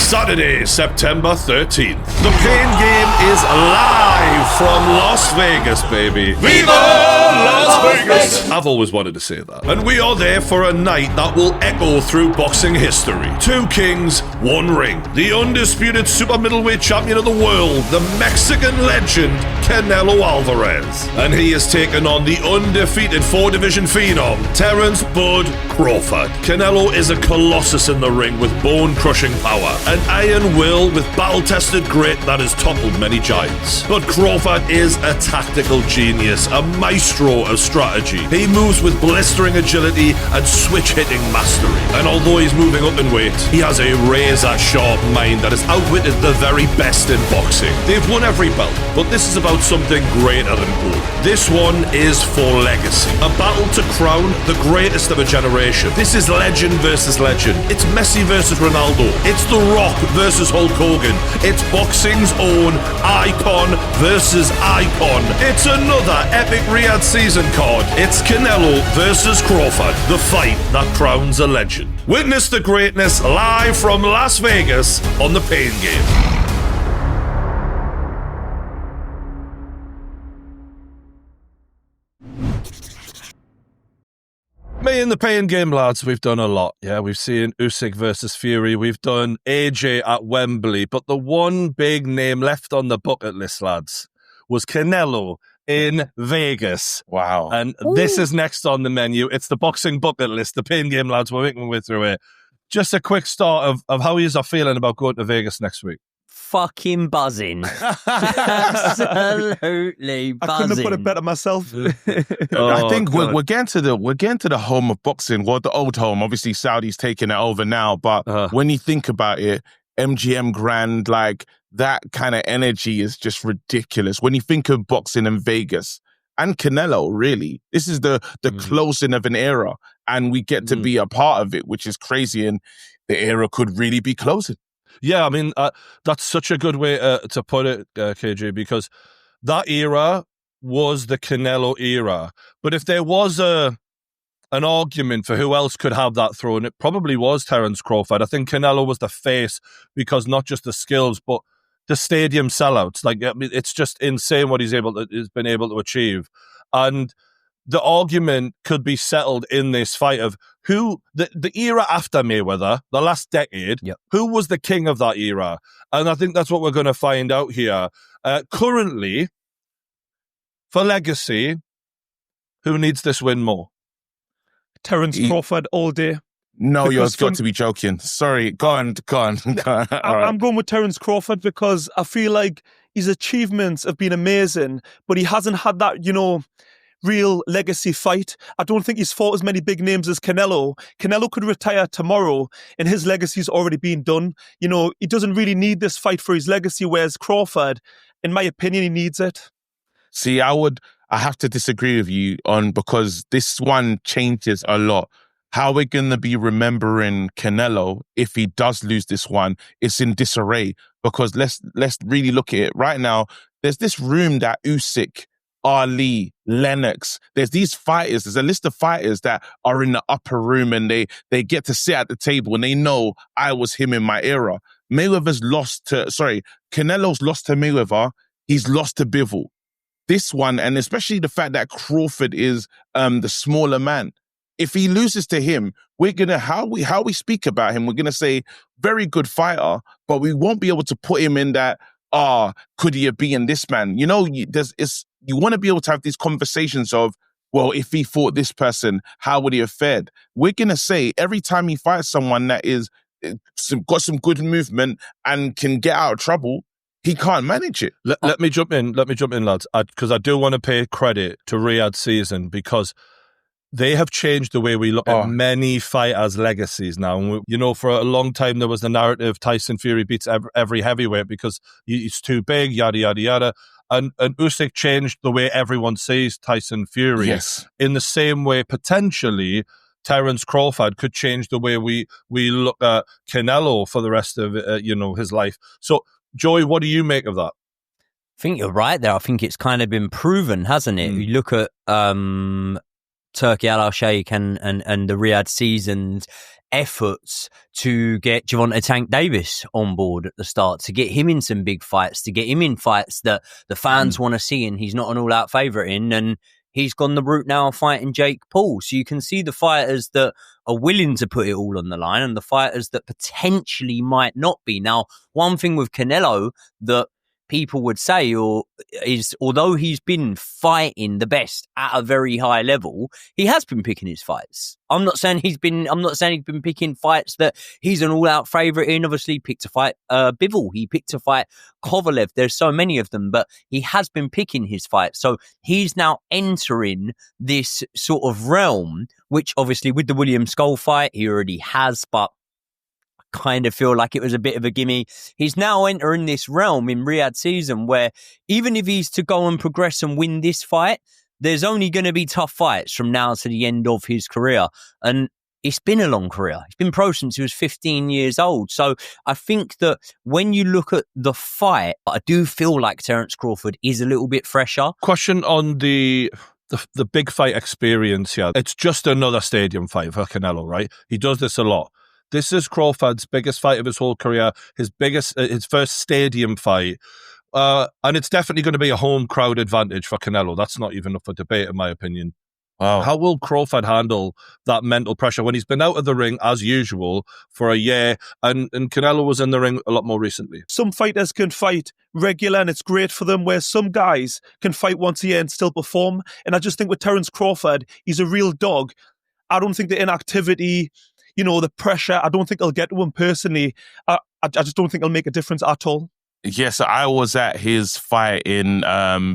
Saturday, September 13th. The Pain Game is live from Las Vegas, baby. Viva Las Vegas! I've always wanted to say that. And we are there for a night that will echo through boxing history. 2 kings, 1 ring. The undisputed super middleweight champion of the world, the Mexican legend, Canelo Alvarez. And he has taken on the undefeated 4-division phenom, Terence Bud Crawford. Canelo is a colossus in the ring with bone-crushing power. An iron will with battle-tested grit that has toppled many giants. But Crawford is a tactical genius, a maestro of strategy. He moves with blistering agility and switch-hitting mastery. And although he's moving up in weight, he has a razor-sharp mind that has outwitted the very best in boxing. They've won every belt, but this is about something greater than gold. This one is for legacy. A battle to crown the greatest of a generation. This is legend versus legend. It's Messi versus Ronaldo. It's The Rock versus Hulk Hogan. It's boxing's own icon versus icon. It's another epic Riyadh Season Card. It's Canelo versus Crawford, the fight that crowns a legend. Witness the greatness live from Las Vegas on the Pain Game. Me and the Pain Game, lads, we've done a lot. Yeah, we've seen Usyk versus Fury. We've done AJ at Wembley. But the one big name left on the bucket list, lads, was Canelo in Vegas. Wow. And this is next on the menu. It's the boxing bucket list. The Pain Game, lads, we're making our way through it. Just a quick start of how you are feeling about going to Vegas next week. Fucking buzzing. Absolutely buzzing. I couldn't have put it better myself. I think we're getting to the home of boxing, well, the old home. Obviously, Saudi's taking it over now, but when you think about it, MGM Grand, like that kind of energy is just ridiculous. When you think of boxing in Vegas and Canelo, really, this is the closing of an era, and we get to be a part of it, which is crazy, and the era could really be closing. Yeah, I mean, that's such a good way to put it, KJ, because that era was the Canelo era. But if there was an argument for who else could have that throne, it probably was Terence Crawford. I think Canelo was the face because not just the skills, but the stadium sellouts. Like, I mean, it's just insane what he's been able to achieve. And the argument could be settled in this fight of who, the era after Mayweather, the last decade, who was the king of that era? And I think that's what we're going to find out here. Currently, for legacy, who needs this win more? Terence Crawford all day. No, you've got to be joking. Sorry, go on. I'm going with Terence Crawford because I feel like his achievements have been amazing, but he hasn't had that, real legacy fight. I don't think he's fought as many big names as Canelo. Canelo could retire tomorrow and his legacy's already been done. He doesn't really need this fight for his legacy, whereas Crawford, in my opinion, he needs it. See, I have to disagree with you because this one changes a lot. How we're going to be remembering Canelo if he does lose this one, it's in disarray, because let's really look at it right now. There's this room that Usyk, Ali, Lennox, there's these fighters, there's a list of fighters that are in the upper room and they get to sit at the table and they know I was him in my era. Canelo's lost to Mayweather, he's lost to Bivol. This one, and especially the fact that Crawford is the smaller man, if he loses to him, we're gonna how we speak about him, we're gonna say very good fighter, but we won't be able to put him in that. Could he have been this man? You want to be able to have these conversations of, well, if he fought this person, how would he have fared? We're gonna say every time he fights someone that is got some good movement and can get out of trouble, he can't manage it. Let me jump in, lads, because I do want to pay credit to Riyadh Season because they have changed the way we look at many fighters' legacies now. And for a long time, there was the narrative Tyson Fury beats every heavyweight because he's too big, yada, yada, yada. And Usyk changed the way everyone sees Tyson Fury. Yes. In the same way, potentially, Terence Crawford could change the way we look at Canelo for the rest of his life. So, Joy, what do you make of that? I think you're right there. I think it's kind of been proven, hasn't it? You look at Turkey Al Sheikh and the Riyadh Seasons efforts to get Gervonta Tank Davis on board at the start, to get him in some big fights, to get him in fights that the fans want to see, and he's not an all-out favourite in, and he's gone the route now of fighting Jake Paul. So you can see the fighters that are willing to put it all on the line and the fighters that potentially might not be. Now, one thing with Canelo that people would say is although he's been fighting the best at a very high level, he has been picking his fights. I'm not saying he's been picking fights that he's an all-out favourite in. Obviously, he picked to fight Bivol. He picked to fight Kovalev. There's so many of them, but he has been picking his fights. So he's now entering this sort of realm, which obviously with the William Skull fight, he already has, but kind of feel like it was a bit of a gimme. He's now entering this realm in Riyadh Season where even if he's to go and progress and win this fight, there's only going to be tough fights from now to the end of his career. And it's been a long career. He's been pro since he was 15 years old. So I think that when you look at the fight, I do feel like Terence Crawford is a little bit fresher. Question on the big fight experience here. It's just another stadium fight for Canelo, right? He does this a lot. This is Crawford's biggest fight of his whole career, his first stadium fight. And it's definitely going to be a home crowd advantage for Canelo. That's not even up for debate, in my opinion. Wow. How will Crawford handle that mental pressure when he's been out of the ring, as usual, for a year, and Canelo was in the ring a lot more recently? Some fighters can fight regular and it's great for them, where some guys can fight once a year and still perform. And I just think with Terence Crawford, he's a real dog. I don't think the inactivity, the pressure, I don't think it'll get to him personally. I just don't think it'll make a difference at all. Yes, I was at his fight in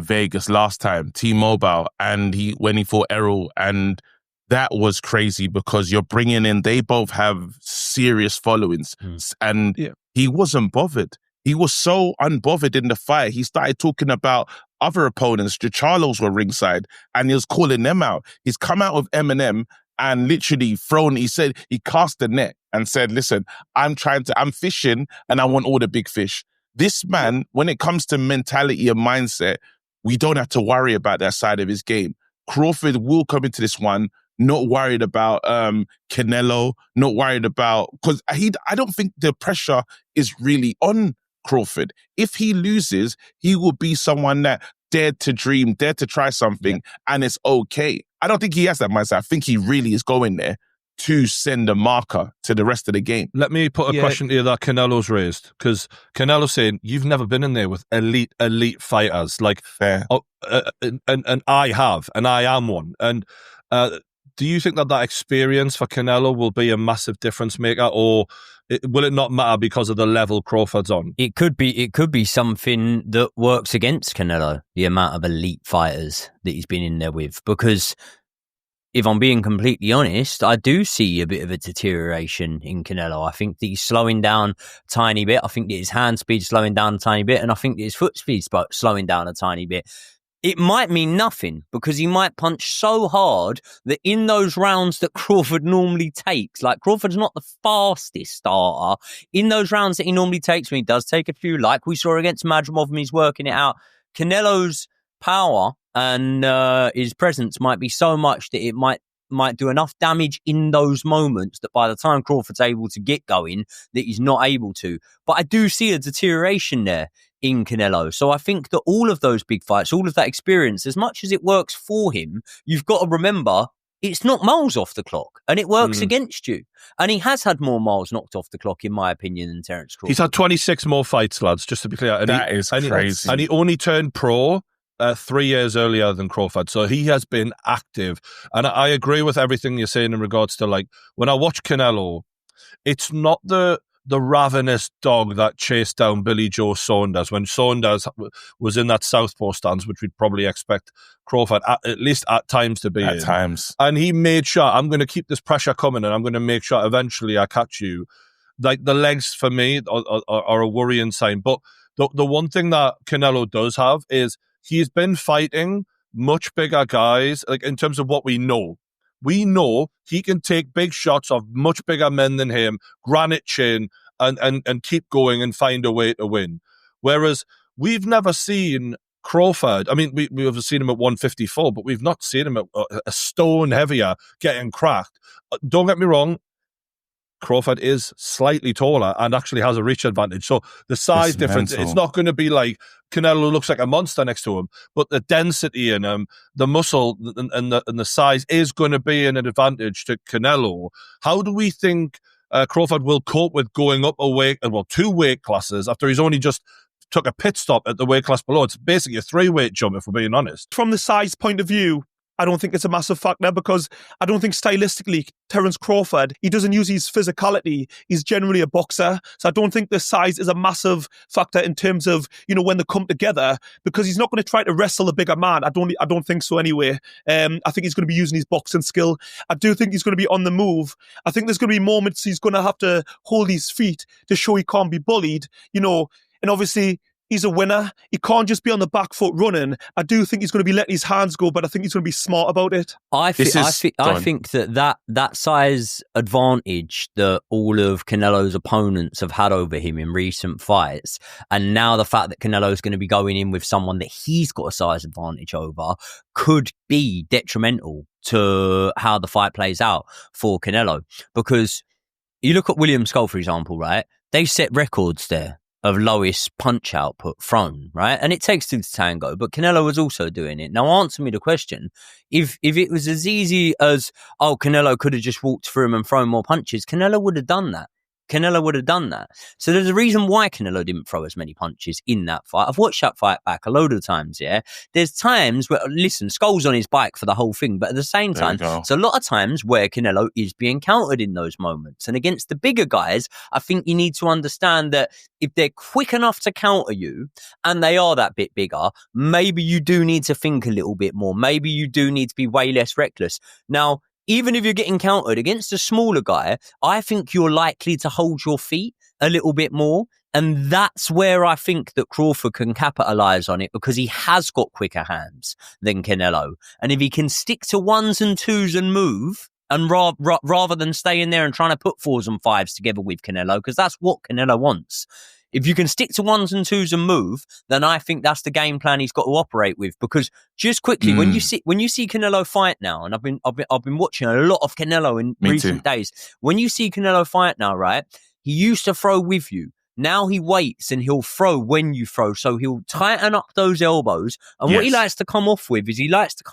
Vegas last time, T-Mobile, and when he fought Errol, and that was crazy because you're bringing in, they both have serious followings, and he wasn't bothered. He was so unbothered in the fight. He started talking about other opponents. The Charlos were ringside, and he was calling them out. He's come out of Eminem and literally he said, he cast the net and said, listen, I'm fishing and I want all the big fish. This man, when it comes to mentality and mindset, we don't have to worry about that side of his game. Crawford will come into this one not worried about Canelo, not worried about, because I don't think the pressure is really on Crawford. If he loses, he will be someone that dared to dream, dared to try something, and it's okay. I don't think he has that mindset. I think he really is going there to send a marker to the rest of the game. Let me put a question to you that Canelo's raised, because Canelo's saying, you've never been in there with elite fighters. Like, fair. And I have, and I am one. And do you think that experience for Canelo will be a massive difference maker, or will it not matter because of the level Crawford's on? It could be something that works against Canelo, the amount of elite fighters that he's been in there with. Because if I'm being completely honest, I do see a bit of a deterioration in Canelo. I think that he's slowing down a tiny bit. I think that his hand speed's slowing down a tiny bit, and I think that his foot speed's slowing down a tiny bit. It might mean nothing because he might punch so hard that in those rounds that Crawford normally takes, like Crawford's not the fastest starter, in those rounds that he normally takes when he does take a few, like we saw against Madrimov when he's working it out, Canelo's power and his presence might be so much that it might do enough damage in those moments that by the time Crawford's able to get going, that he's not able to. But I do see a deterioration there in Canelo. So I think that all of those big fights, all of that experience, as much as it works for him, you've got to remember it's not miles off the clock, and it works against you. And he has had more miles knocked off the clock, in my opinion, than Terence Crawford. He's had 26 more fights, lads, just to be clear. And that is crazy. And he only turned pro 3 years earlier than Crawford. So he has been active. And I agree with everything you're saying in regards to, like, when I watch Canelo, it's not the ravenous dog that chased down Billy Joe Saunders when Saunders was in that southpaw stance, which we'd probably expect Crawford at least at times to be at times. And he made sure, I'm going to keep this pressure coming and I'm going to make sure eventually I catch you. Like, the legs for me are a worrying sign. But the one thing that Canelo does have is he's been fighting much bigger guys, like in terms of what we know. We know he can take big shots of much bigger men than him, granite chin, and keep going and find a way to win. Whereas we've never seen Crawford, I mean, we've seen him at 154, but we've not seen him at a stone heavier getting cracked. Don't get me wrong, Crawford is slightly taller and actually has a reach advantage. So the size It's difference, mental. it's not going to be like Canelo looks like a monster next to him, but the density and the muscle and the size is going to be an advantage to Canelo. How do we think Crawford will cope with going up two weight classes after he's only just took a pit stop at the weight class below? It's basically a 3-weight jump, if we're being honest. From the size point of view, I don't think it's a massive factor because I don't think stylistically, Terence Crawford, he doesn't use his physicality. He's generally a boxer. So I don't think the size is a massive factor in terms of, when they come together, because he's not going to try to wrestle a bigger man. I don't think so anyway. I think he's going to be using his boxing skill. I do think he's going to be on the move. I think there's going to be moments he's going to have to hold his feet to show he can't be bullied, and obviously, he's a winner. He can't just be on the back foot running. I do think he's going to be letting his hands go, but I think he's going to be smart about it. I think that size advantage that all of Canelo's opponents have had over him in recent fights, and now the fact that Canelo's going to be going in with someone that he's got a size advantage over, could be detrimental to how the fight plays out for Canelo. Because you look at William Skull, for example, right? They set records there of lowest punch output thrown, right? And it takes two to tango, but Canelo was also doing it. Now, answer me the question. If it was as easy as, Canelo could have just walked through him and thrown more punches, Canelo would have done that. So there's a reason why Canelo didn't throw as many punches in that fight. I've watched that fight back a load of times, yeah? There's times where, listen, Skull's on his bike for the whole thing, but at the same time, there's a lot of times where Canelo is being countered in those moments. And against the bigger guys, I think you need to understand that if they're quick enough to counter you, and they are that bit bigger, maybe you do need to think a little bit more. Maybe you do need to be way less reckless. Now, even if you're getting countered against a smaller guy, I think you're likely to hold your feet a little bit more. And that's where I think that Crawford can capitalize on it, because he has got quicker hands than Canelo. And if he can stick to 1s and 2s and move, and rather than staying there and trying to put 4s and 5s together with Canelo, because that's what Canelo wants. If you can stick to 1s and 2s and move, then I think that's the game plan he's got to operate with. Because just quickly, when you see Canelo fight now, and I've been watching a lot of Canelo in recent days. When you see Canelo fight now, right? He used to throw with you. Now he waits and he'll throw when you throw. So he'll tighten up those elbows. And what he likes to come off with is a left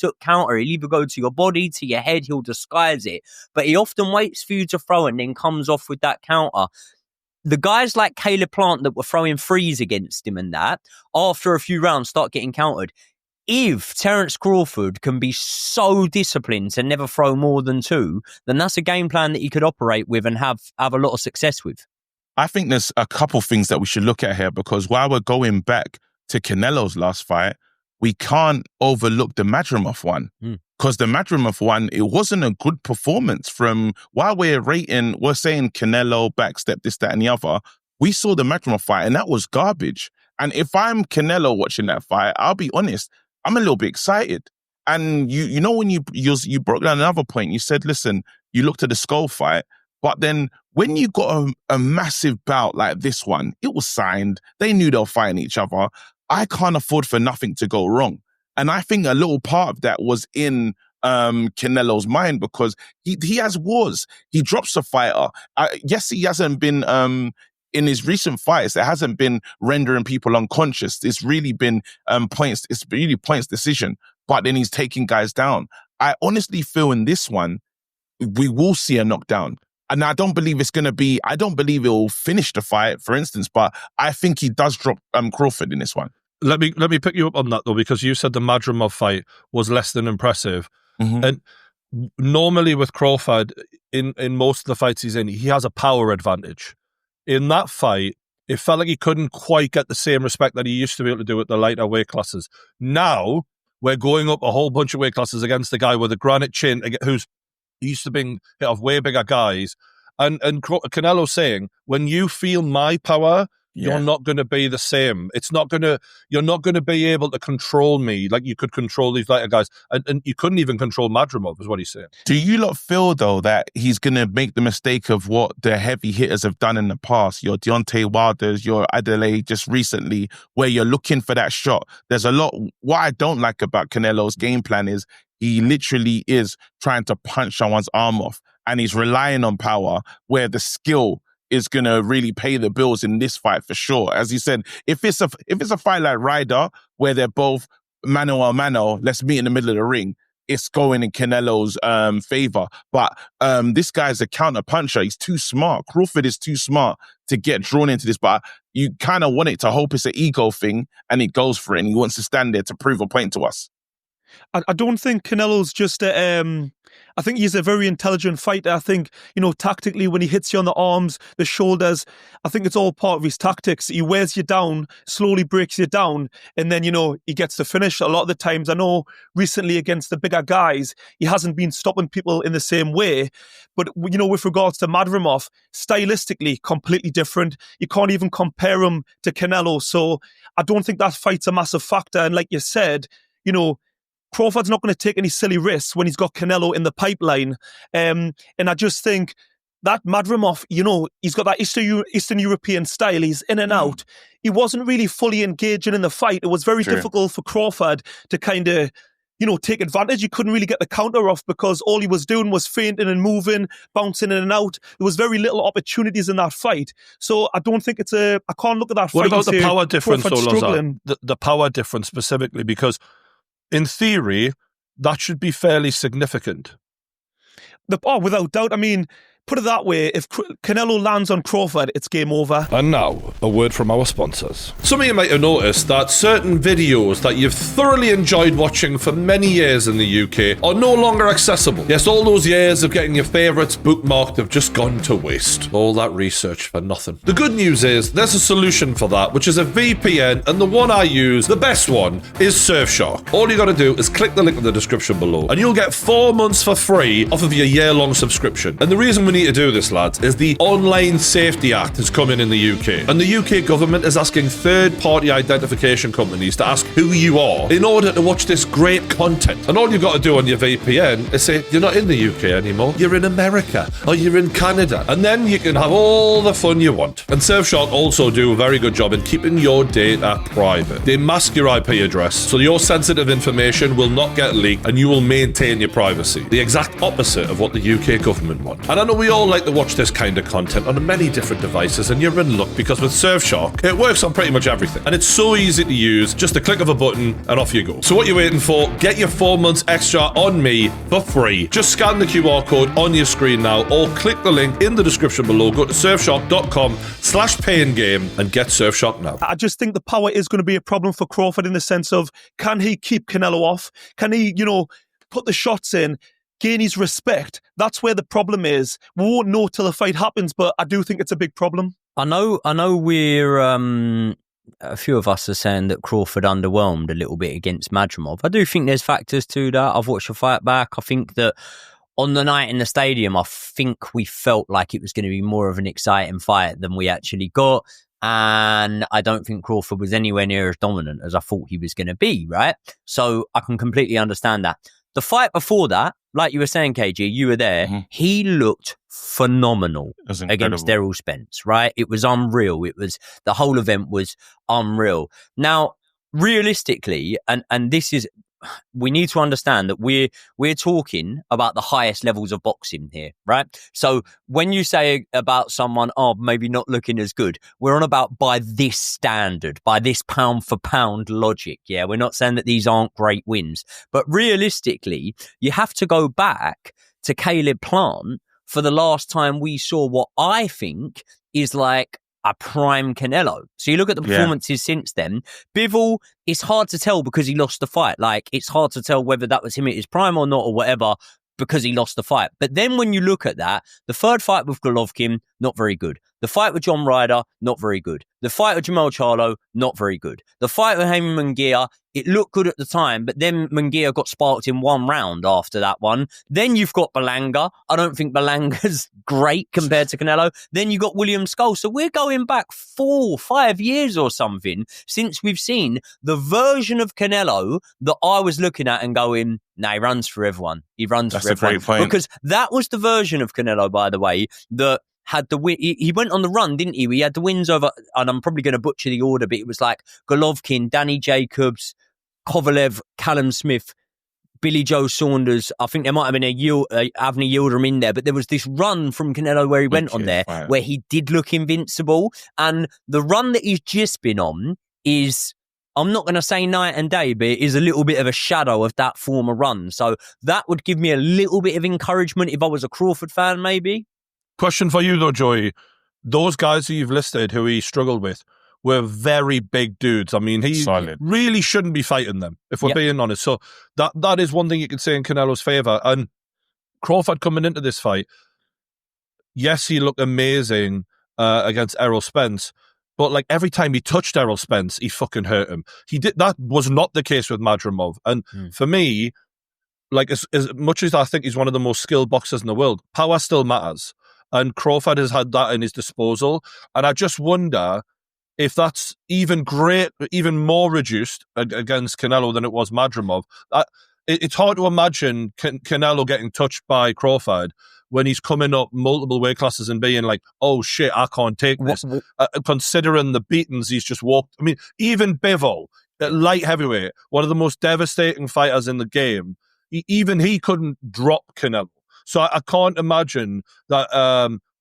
hook counter. He'll either go to your body, to your head, he'll disguise it. But he often waits for you to throw and then comes off with that counter. The guys like Caleb Plant that were throwing threes against him and that, after a few rounds, start getting countered. If Terence Crawford can be so disciplined to never throw more than 2, then that's a game plan that he could operate with and have a lot of success with. I think there's a couple things that we should look at here, because while we're going back to Canelo's last fight, we can't overlook the Madrimov one. Because the Madrimov one, it wasn't a good performance from, while we're saying Canelo, backstep, this, that, and the other, we saw the Madrimov fight and that was garbage. And if I'm Canelo watching that fight, I'll be honest, I'm a little bit excited. And you know when you broke down another point, you said, listen, you looked at the Skull fight, but then when you got a massive bout like this one, it was signed, they knew they were fighting each other. I can't afford for nothing to go wrong. And I think a little part of that was in Canelo's mind, because he has wars. He drops a fighter. Yes, he hasn't been, in his recent fights, it hasn't been rendering people unconscious. It's really been points. It's really points decision. But then he's taking guys down. I honestly feel in this one, we will see a knockdown. And I don't believe I don't believe it will finish the fight, for instance, but I think he does drop Crawford in this one. Let me pick you up on that, though, because you said the Madrimov fight was less than impressive. Mm-hmm. And normally with Crawford, in most of the fights he's in, he has a power advantage. In that fight, it felt like he couldn't quite get the same respect that he used to be able to do at the lighter weight classes. Now, we're going up a whole bunch of weight classes against the guy with a granite chin, who's used to being hit off way bigger guys. And Canelo saying, when you feel my power, you're not going to be the same. You're not going to be able to control me like you could control these lighter guys. And you couldn't even control Madrimov, is what he's saying. Do you lot feel, though, that he's going to make the mistake of what the heavy hitters have done in the past? Your Deontay Wilders, your Adelaide just recently, where you're looking for that shot. There's a lot. What I don't like about Canelo's game plan is he literally is trying to punch someone's arm off. and he's relying on power, where the skill is going to really pay the bills in this fight for sure. As you said, if it's a fight like Ryder, where they're both mano a mano, let's meet in the middle of the ring, it's going in Canelo's favor. But this guy's a counter puncher. He's too smart. Crawford is too smart to get drawn into this. But you kind of want it to hope it's an ego thing, and he goes for it, and he wants to stand there to prove a point to us. I don't think Canelo's just I think he's a very intelligent fighter. I think, tactically, when he hits you on the arms, the shoulders, I think it's all part of his tactics. He wears you down, slowly breaks you down, and then, he gets the finish. A lot of the times, I know recently against the bigger guys, he hasn't been stopping people in the same way. But, with regards to Madrimov, stylistically, completely different. You can't even compare him to Canelo. So I don't think that fight's a massive factor. And like you said, Crawford's not going to take any silly risks when he's got Canelo in the pipeline. And I just think that Madrimov, he's got that Eastern European style. He's in and out. He wasn't really fully engaging in the fight. It was very difficult for Crawford to kind of, take advantage. He couldn't really get the counter off because all he was doing was feinting and moving, bouncing in and out. There was very little opportunities in that fight. So I don't think I can't look at that fight. What about the power difference, though, struggling. the power difference specifically? Because in theory, that should be fairly significant. Without doubt. I mean, put it that way, if Canelo lands on Crawford, it's game over. And now, a word from our sponsors. Some of you might have noticed that certain videos that you've thoroughly enjoyed watching for many years in the UK are no longer accessible. Yes, all those years of getting your favourites bookmarked have just gone to waste. All that research for nothing. The good news is, there's a solution for that, which is a VPN, and the one I use, the best one, is Surfshark. All you gotta do is click the link in the description below, and you'll get 4 months for free off of your year-long subscription. And the reason we need to do this, lads, is the Online Safety Act has come in the UK, and the UK government is asking third-party identification companies to ask who you are in order to watch this great content. And all you've got to do on your VPN is say you're not in the UK anymore, you're in America or you're in Canada, and then you can have all the fun you want. And Surfshark also do a very good job in keeping your data private. They mask your IP address so your sensitive information will not get leaked, and you will maintain your privacy. The exact opposite of what the UK government want. And I know we all like to watch this kind of content on many different devices, and you're in luck because with Surfshark, it works on pretty much everything. And it's so easy to use, just a click of a button and off you go. So what you're waiting for? Get your 4 months extra on me for free. Just scan the QR code on your screen now, or click the link in the description below. Go to surfshark.com/paingame and get Surfshark now. I just think the power is going to be a problem for Crawford in the sense of, can he keep Canelo off? Can he, put the shots in? Gain his respect. That's where the problem is. We won't know till the fight happens, but I do think it's a big problem. I know we're a few of us are saying that Crawford underwhelmed a little bit against Madrimov. I do think there's factors to that. I've watched the fight back. I think that on the night in the stadium, I think we felt like it was going to be more of an exciting fight than we actually got. And I don't think Crawford was anywhere near as dominant as I thought he was going to be, right? So I can completely understand that. The fight before that, like you were saying, KG, you were there, he looked phenomenal against Errol Spence, right? It was unreal. The whole event was unreal. Now, realistically, and this is, we need to understand that we're talking about the highest levels of boxing here, right? So when you say about someone, maybe not looking as good, we're on about by this standard, by this pound for pound logic. Yeah, we're not saying that these aren't great wins, but realistically, you have to go back to Caleb Plant for the last time we saw what I think is like a prime Canelo. So you look at the performances since then. Bivol, it's hard to tell because he lost the fight. Like, it's hard to tell whether that was him at his prime or not or whatever because he lost the fight. But then when you look at that, the third fight with Golovkin, not very good. The fight with John Ryder, not very good. The fight with Jamal Charlo, not very good. The fight with Jaime Munguia, it looked good at the time, but then Munguia got sparked in 1 round after that one. Then you've got Berlanga. I don't think Berlanga's great compared to Canelo. Then you got William Skull. So we're going back 4 or 5 years or something since we've seen the version of Canelo that I was looking at and going, nah, he runs for everyone. He runs for everyone. That's a great point. Because that was the version of Canelo, by the way, that had the win. He went on the run, didn't he? He had the wins over, and I'm probably going to butcher the order, but it was like Golovkin, Danny Jacobs, Kovalev, Callum Smith, Billy Joe Saunders. I think there might have been Avni Yildirim in there, but there was this run from Canelo where he went on there where he did look invincible. And the run that he's just been on is, I'm not going to say night and day, but it is a little bit of a shadow of that former run. So that would give me a little bit of encouragement if I was a Crawford fan, maybe. Question for you though, Joey. Those guys who you've listed who he struggled with were very big dudes. I mean, he really shouldn't be fighting them, if we're being honest. So that is one thing you could say in Canelo's favour. And Crawford coming into this fight, yes, he looked amazing against Errol Spence, but like every time he touched Errol Spence, he fucking hurt him. That was not the case with Madrimov. And for me, like as much as I think he's one of the most skilled boxers in the world, power still matters. And Crawford has had that in his disposal. And I just wonder if that's even more reduced against Canelo than it was Madrimov. It's hard to imagine Canelo getting touched by Crawford when he's coming up multiple weight classes and being like, oh shit, I can't take this. Considering the beatings he's just walked. I mean, even Bivol, light heavyweight, one of the most devastating fighters in the game, even he couldn't drop Canelo. So I can't imagine that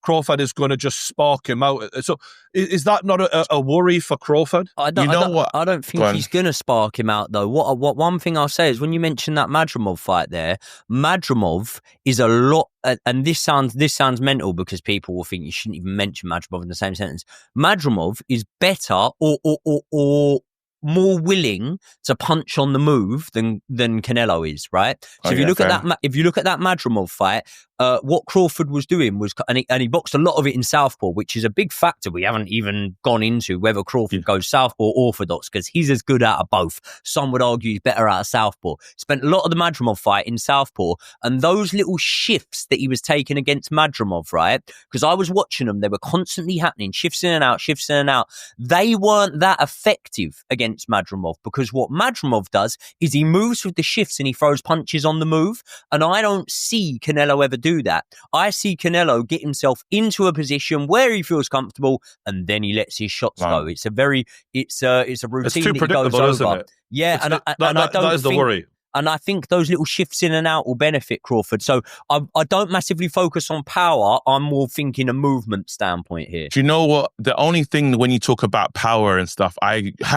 Crawford is going to just spark him out. So is that not a worry for Crawford? I don't think he's going to spark him out, though. What one thing I'll say is when you mentioned that Madrimov fight there, Madrimov is a lot, and this sounds mental because people will think you shouldn't even mention Madrimov in the same sentence. Madrimov is better or more willing to punch on the move than Canelo is, right? So if you look at that Madrimov fight, what Crawford was doing was, and he boxed a lot of it in southpaw, which is a big factor. We haven't even gone into whether Crawford goes southpaw or orthodox because he's as good out of both. Some would argue he's better out of southpaw. Spent a lot of the Madrimov fight in southpaw, and those little shifts that he was taking against Madrimov, right? Because I was watching them, they were constantly happening, shifts in and out, shifts in and out. They weren't that effective against Madrimov because what Madrimov does is he moves with the shifts and he throws punches on the move, and I don't see Canelo ever do that. I see Canelo get himself into a position where he feels comfortable and then he lets his shots go. It's a routine it's too that predictable, he goes over. Isn't it? Yeah, I don't that is the worry. And I think those little shifts in and out will benefit Crawford. So I don't massively focus on power. I'm more thinking a movement standpoint here. Do you know what? The only thing when you talk about power and stuff,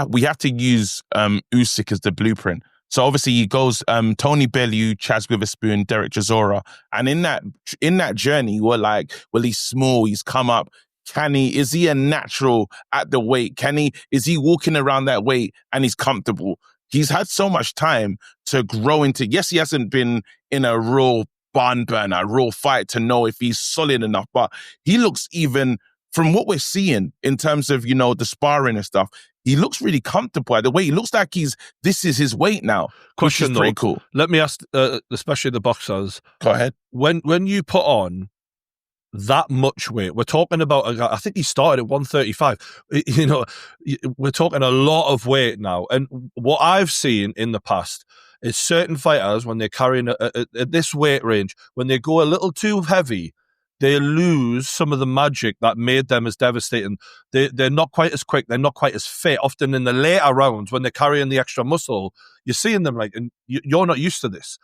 we have to use Usyk as the blueprint. So obviously he goes Tony Bellew, Chaz Witherspoon, Derek Chisora, and in that journey, we're like, well, he's small, he's come up. Is he a natural at the weight? Is he walking around that weight and he's comfortable? He's had so much time to grow into, yes, he hasn't been in a real barn burner, a real fight to know if he's solid enough, but he looks, even from what we're seeing in terms of, the sparring and stuff, he looks really comfortable at the weight. He looks like this is his weight now. Question though, pretty cool. Let me ask, especially the boxers. Go ahead. When you put on that much weight, we're talking about a guy, I think he started at 135. We're talking a lot of weight now. And what I've seen in the past is certain fighters, when they're carrying at this weight range, when they go a little too heavy, they lose some of the magic that made them as devastating. They're not quite as quick. They're not quite as fit. Often in the later rounds, when they're carrying the extra muscle, you're seeing them like, and you're not used to this.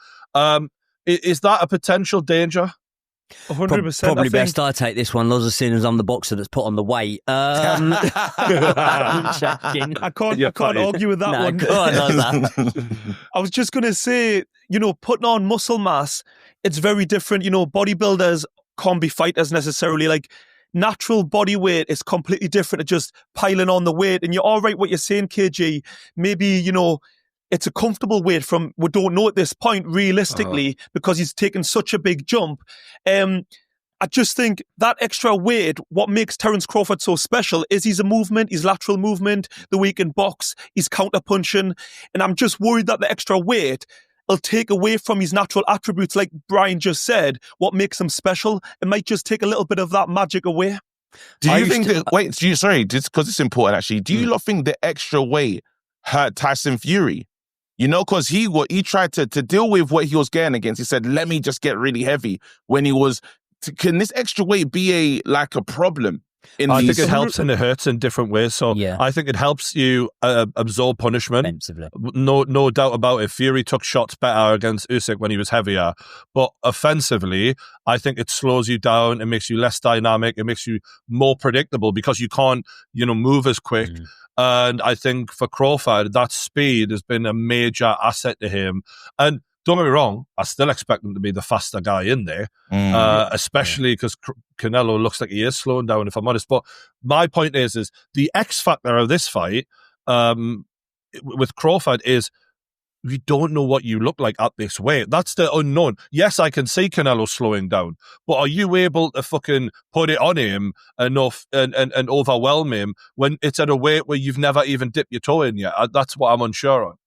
Is that a potential danger? 100%. Probably best I take this one. Lots of seeing as I'm the boxer that's put on the weight. I'm I can't argue with that one. I was just going to say, putting on muscle mass, it's very different. Bodybuilders can't be fighters necessarily. Like, natural body weight is completely different to just piling on the weight. And you're all right what you're saying, KG. Maybe, it's a comfortable weight from, we don't know at this point, realistically, because he's taken such a big jump. I just think that extra weight, what makes Terence Crawford so special is he's a movement, he's lateral movement, the way he can box, he's counter-punching. And I'm just worried that the extra weight will take away from his natural attributes, like Brian just said, what makes him special. It might just take a little bit of that magic away. Do you think because it's important actually, do you not think the extra weight hurt Tyson Fury? Because he tried to deal with what he was getting against. He said, let me just get really heavy when he was... Can this extra weight be a problem? I think it helps and it hurts in different ways. So Yeah. I think it helps you absorb punishment. Offensively. No doubt about it. Fury took shots better against Usyk when he was heavier. But offensively, I think it slows you down. It makes you less dynamic. It makes you more predictable because you can't, move as quick. And I think for Crawford, that speed has been a major asset to him. And don't get me wrong, I still expect him to be the faster guy in there, especially because Canelo looks like he is slowing down, if I'm honest. But my point is the X factor of this fight with Crawford is we don't know what you look like at this weight. That's the unknown. Yes, I can see Canelo slowing down, but are you able to fucking put it on him enough and overwhelm him when it's at a weight where you've never even dipped your toe in yet? That's what I'm unsure on.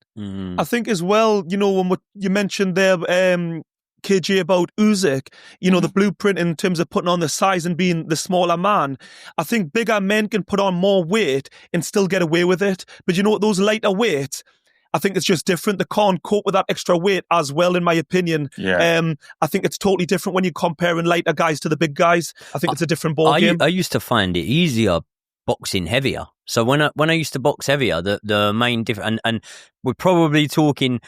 I think as well, when you mentioned there, KJ, about Usyk, the blueprint in terms of putting on the size and being the smaller man. I think bigger men can put on more weight and still get away with it. But those lighter weights, I think it's just different. They can't cope with that extra weight as well, in my opinion. Yeah. I think it's totally different when you're comparing lighter guys to the big guys. I think it's a different ballgame. I used to find it easier boxing heavier. So when I used to box heavier, the main difference, and we're probably talking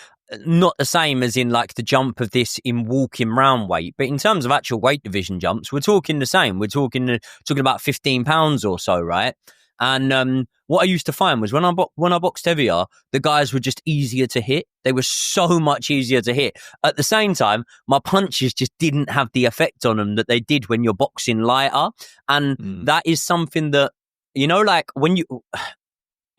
not the same as in like the jump of this in walking round weight, but in terms of actual weight division jumps, we're talking the same. We're talking about 15 pounds or so, right? And what I used to find was when I boxed heavier, the guys were just easier to hit. They were so much easier to hit. At the same time, my punches just didn't have the effect on them that they did when you're boxing lighter. And that is something that, like when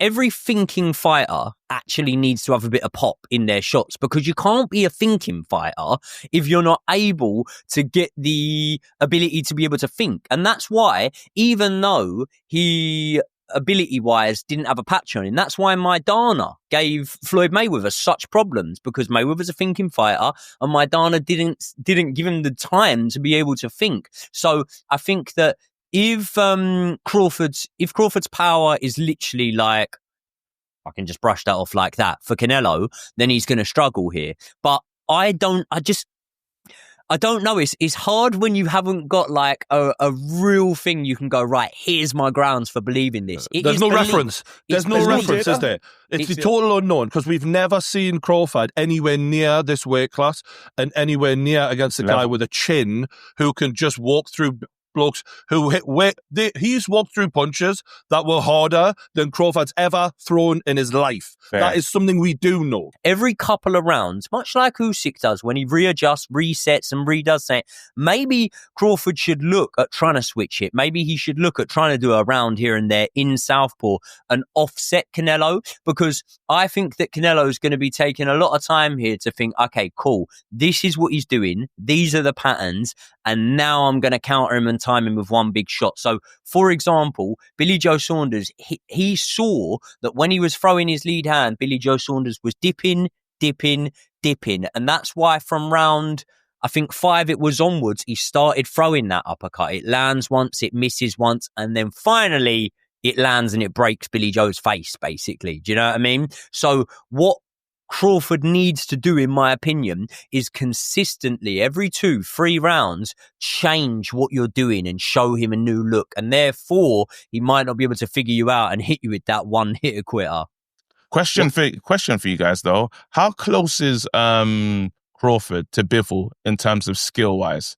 every thinking fighter actually needs to have a bit of pop in their shots, because you can't be a thinking fighter if you're not able to get the ability to be able to think. And that's why, even though he ability-wise didn't have a patch on him, that's why Maidana gave Floyd Mayweather such problems, because Mayweather's a thinking fighter and Maidana didn't give him the time to be able to think. So I think that if Crawford's power is literally like, I can just brush that off like that for Canelo, then he's going to struggle here. But I don't know. It's hard when you haven't got like a real thing you can go, right, here's my grounds for believing this. There's no reference. There's no reference, is there? It's the total unknown, because we've never seen Crawford anywhere near this weight class and anywhere near against a guy with a chin who can just walk through blokes who hit weight. He's walked through punches that were harder than Crawford's ever thrown in his life. Fair. That is something we do know. Every couple of rounds, much like Usyk does when he readjusts, resets and redoes something, maybe Crawford should look at trying to switch it. Maybe he should look at trying to do a round here and there in southpaw and offset Canelo, because I think that Canelo is going to be taking a lot of time here to think, okay, cool, this is what he's doing. These are the patterns. And now I'm going to counter him and time him with one big shot. So, for example, Billy Joe Saunders, he saw that when he was throwing his lead hand, Billy Joe Saunders was dipping. And that's why from round, I think 5 it was onwards, he started throwing that uppercut. It lands once, it misses once, and then finally it lands and it breaks Billy Joe's face, basically. Do you know what I mean? So what Crawford needs to do, in my opinion, is consistently every 2-3 rounds change what you're doing and show him a new look, and therefore he might not be able to figure you out and hit you with that one hitter quitter. Question for you guys though: how close is Crawford to Bivol in terms of skill wise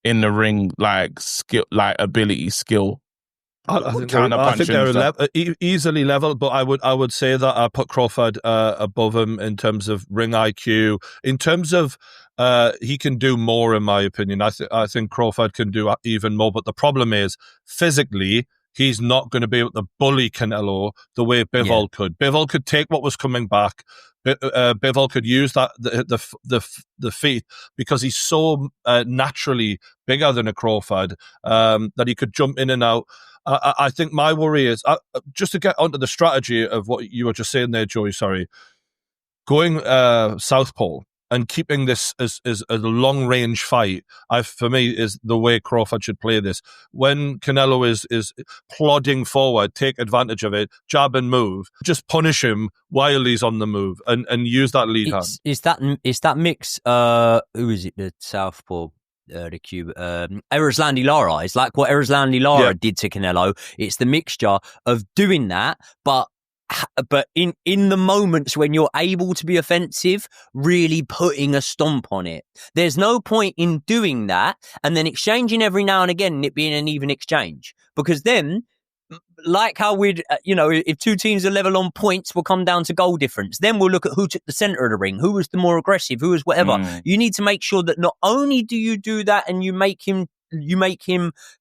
in the ring, like skill, like ability, skill? I think they're easily level, but I would say that I put Crawford above him in terms of ring IQ. In terms of he can do more, in my opinion. I think Crawford can do even more, but the problem is physically he's not going to be able to bully Canelo the way Bivol could. Bivol could take what was coming back. Bivol could use that the feet, because he's so naturally bigger than a Crawford that he could jump in and out. I think my worry is, just to get onto the strategy of what you were just saying there, Joey, sorry, going southpaw and keeping this as a long-range fight, for me, is the way Crawford should play this. When Canelo is plodding forward, take advantage of it, jab and move, just punish him while he's on the move and use that lead hand. Is that mix, who is it, the southpaw? Erislandy Lara. It's like what Erislandy Lara did to Canelo. It's the mixture of doing that, but in the moments when you're able to be offensive, really putting a stomp on it. There's no point in doing that and then exchanging every now and again and it being an even exchange. Because then, like how we'd, if two teams are level on points, we'll come down to goal difference. Then we'll look at who took the centre of the ring, who was the more aggressive, who was whatever. You need to make sure that not only do you do that and you make him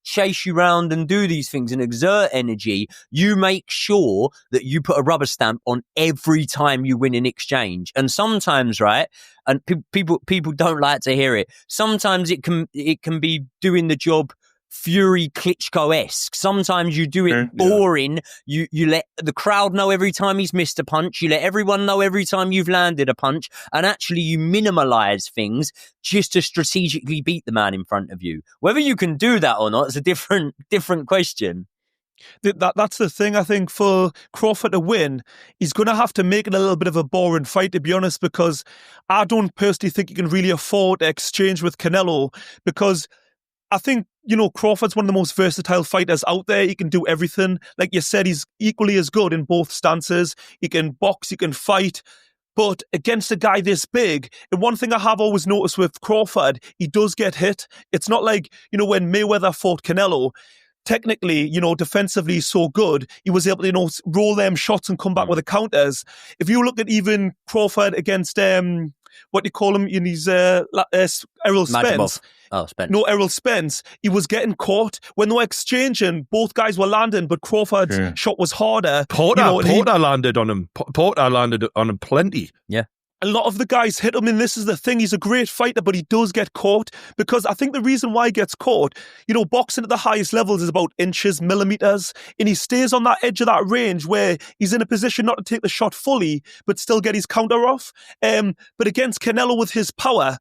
chase you round and do these things and exert energy, you make sure that you put a rubber stamp on every time you win an exchange. And sometimes, right, and people don't like to hear it, sometimes it can be doing the job Fury Klitschko-esque. Sometimes you do it boring. You let the crowd know every time he's missed a punch. You let everyone know every time you've landed a punch. And actually you minimalize things just to strategically beat the man in front of you. Whether you can do that or not is a different question. That's the thing. I think for Crawford to win, he's going to have to make it a little bit of a boring fight, to be honest, because I don't personally think he can really afford to exchange with Canelo, because I think, Crawford's one of the most versatile fighters out there. He can do everything. Like you said, he's equally as good in both stances. He can box, he can fight. But against a guy this big, and one thing I have always noticed with Crawford, he does get hit. It's not like, when Mayweather fought Canelo, technically, defensively he's so good, he was able to, roll them shots and come back with the counters. If you look at even Crawford against, what do you call him in his Errol Spence? Spence. No, Errol Spence. He was getting caught. When they were exchanging, both guys were landing, but Crawford's shot was harder. Porter landed on him. Porter landed on him plenty. Yeah. A lot of the guys hit him, and this is the thing, he's a great fighter, but he does get caught, because I think the reason why he gets caught, boxing at the highest levels is about inches, millimeters, and he stays on that edge of that range where he's in a position not to take the shot fully, but still get his counter off. But against Canelo with his power,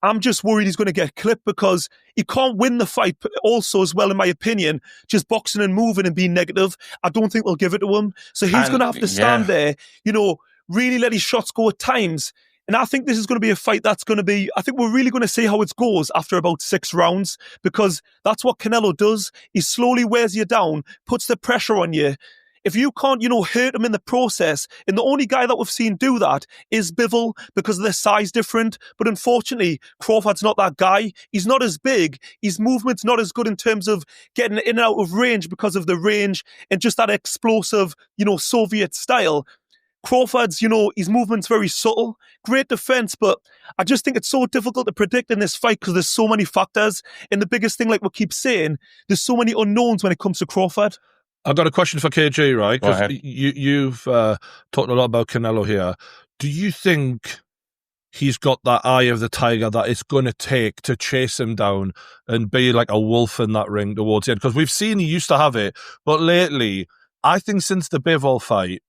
I'm just worried he's going to get clipped, because he can't win the fight also as well, in my opinion, just boxing and moving and being negative. I don't think they'll give it to him. So he's going to have to stand there, really let his shots go at times. And I think this is going to be a fight that's going to be, I think we're really going to see how it goes after about 6 rounds, because that's what Canelo does. He slowly wears you down, puts the pressure on you. If you can't, hurt him in the process, and the only guy that we've seen do that is Bivol, because of their size different. But unfortunately, Crawford's not that guy. He's not as big. His movement's not as good in terms of getting in and out of range because of the range and just that explosive, Soviet style. Crawford's, his movement's very subtle, great defense, but I just think it's so difficult to predict in this fight because there's so many factors. And the biggest thing, like we keep saying, there's so many unknowns when it comes to Crawford. I've got a question for KJ, right? Because you've talked a lot about Canelo here. Do you think he's got that eye of the tiger that it's going to take to chase him down and be like a wolf in that ring towards the end? Because we've seen he used to have it, but lately, I think since the Bivol fight,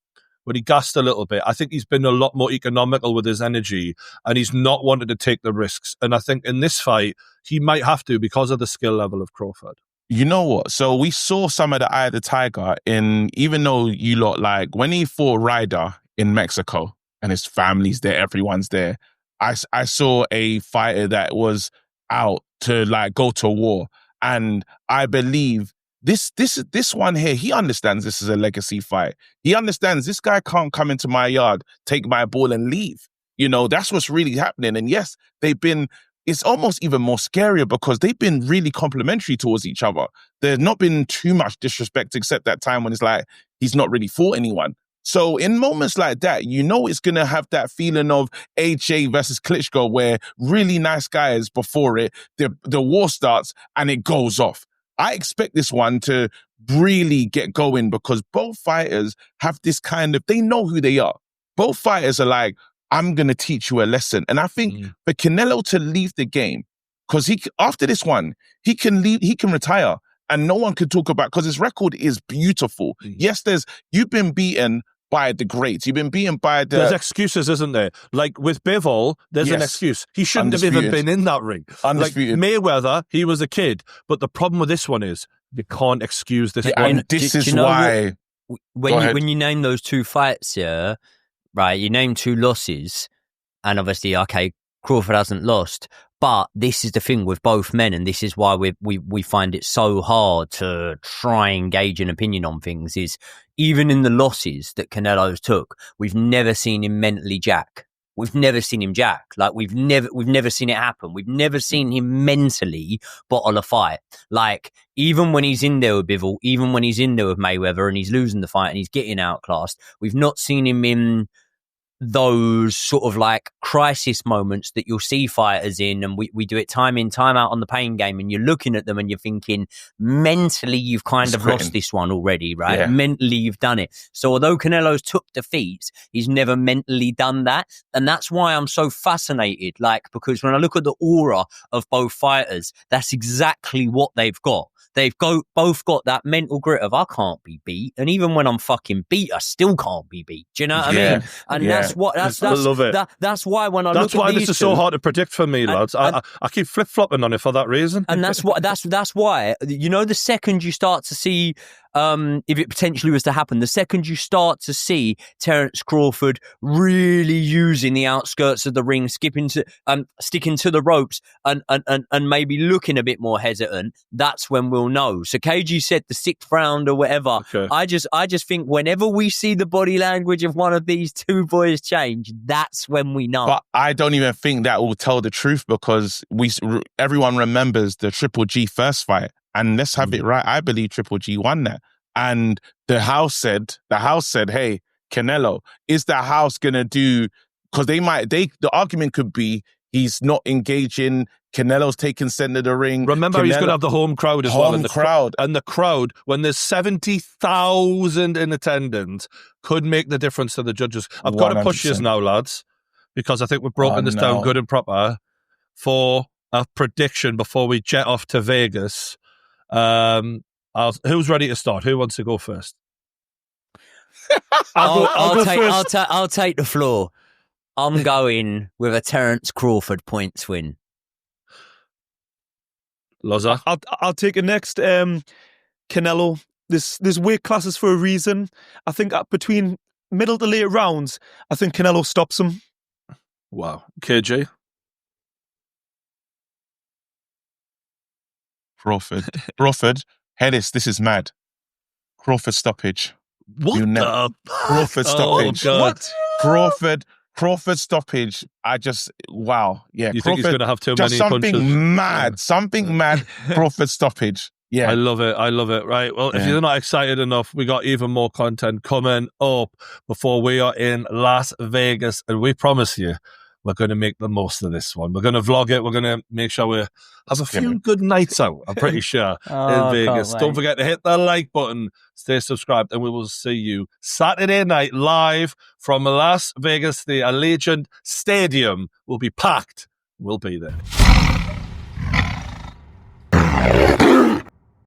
when he gassed a little bit, I think he's been a lot more economical with his energy and he's not wanted to take the risks. And I think in this fight, he might have to because of the skill level of Crawford. You know what? So we saw some of the eye of the tiger in, even though you lot, like when he fought Ryder in Mexico and his family's there, everyone's there. I saw a fighter that was out to like go to war. And I believe this one here, he understands this is a legacy fight. He understands this guy can't come into my yard, take my ball and leave. That's what's really happening. And yes, it's almost even more scarier because they've been really complimentary towards each other. There's not been too much disrespect except that time when it's like he's not really fought anyone. So in moments like that, it's going to have that feeling of AJ versus Klitschko where really nice guys before it, the war starts and it goes off. I expect this one to really get going because both fighters have this they know who they are. Both fighters are like, I'm going to teach you a lesson. And I think for Canelo to leave the game, because after this one, he can leave, he can retire and no one can talk about, because his record is beautiful. Yes, you've been beaten by the greats. You've been beaten by the... There's excuses, isn't there? Like with Bivol, there's an excuse. He shouldn't have even been in that ring. Undisputed. Like Mayweather, he was a kid. But the problem with this one is you can't excuse this one. And this is why... When you name those two fights, right, you name two losses, and obviously, okay, Crawford hasn't lost, But this is the thing with both men, and this is why we find it so hard to try and gauge an opinion on things, is even in the losses that Canelo's took, we've never seen him mentally jack. We've never seen him jack. Like, we've never seen it happen. We've never seen him mentally bottle a fight. Like, even when he's in there with Bivol, even when he's in there with Mayweather and he's losing the fight and he's getting outclassed, we've not seen him in those sort of like crisis moments that you'll see fighters in, and we do it time in, time out on the pain game, and you're looking at them and you're thinking, mentally you've kind of lost this one already, right? Yeah. Mentally you've done it. So although Canelo's took defeats, he's never mentally done that, and that's why I'm so fascinated, like, because when I look at the aura of both fighters, that's exactly what they've got. They've both got that mental grit of, I can't be beat, and even when I'm fucking beat, I still can't be beat. Do you know what I mean? And that's I love it. That's why when I that's look why at this is so hard to predict for me, lads. I keep flip flopping on it for that reason. And that's why, you know, the second you start to see, if it potentially was to happen, the second you start to see Terence Crawford really using the outskirts of the ring, sticking to the ropes, and maybe looking a bit more hesitant, that's when we'll know. So KG said the 6th round or whatever. Okay. I just think whenever we see the body language of one of these two boys change, that's when we know. But I don't even think that will tell the truth, because everyone remembers the Triple G first fight. And let's have it right. I believe Triple G won that. And the house said, hey, Canelo, is the house going to do, because the argument could be he's not engaging, Canelo's taking center of the ring. Remember, he's going to have the home crowd as well. And the crowd, when there's 70,000 in attendance, could make the difference to the judges. I've 100%. Got to push you now, lads, because I think we've broken this down good and proper for a prediction before we jet off to Vegas. Who's ready to start? Who wants to go first? I'll take the floor. I'm going with a Terence Crawford points win. Loza? I'll take it next. Canelo. This weight class is for a reason. I think between middle to late rounds, I think Canelo stops him. Wow. KJ? Crawford. Hedis, this is mad. Crawford stoppage. What the? Crawford stoppage. Oh, God. What? Crawford stoppage. Wow. Yeah. You think he's going to have too many punches? Something mad. Crawford stoppage. Yeah. I love it. Right. Well, if you're not excited enough, we got even more content coming up before we are in Las Vegas. And we promise you, we're going to make the most of this one. We're going to vlog it. We're going to make sure we have a few good nights out, I'm pretty sure, in Vegas. Don't forget to hit the like button, stay subscribed, and we will see you Saturday night live from Las Vegas. The Allegiant Stadium will be packed. We'll be there.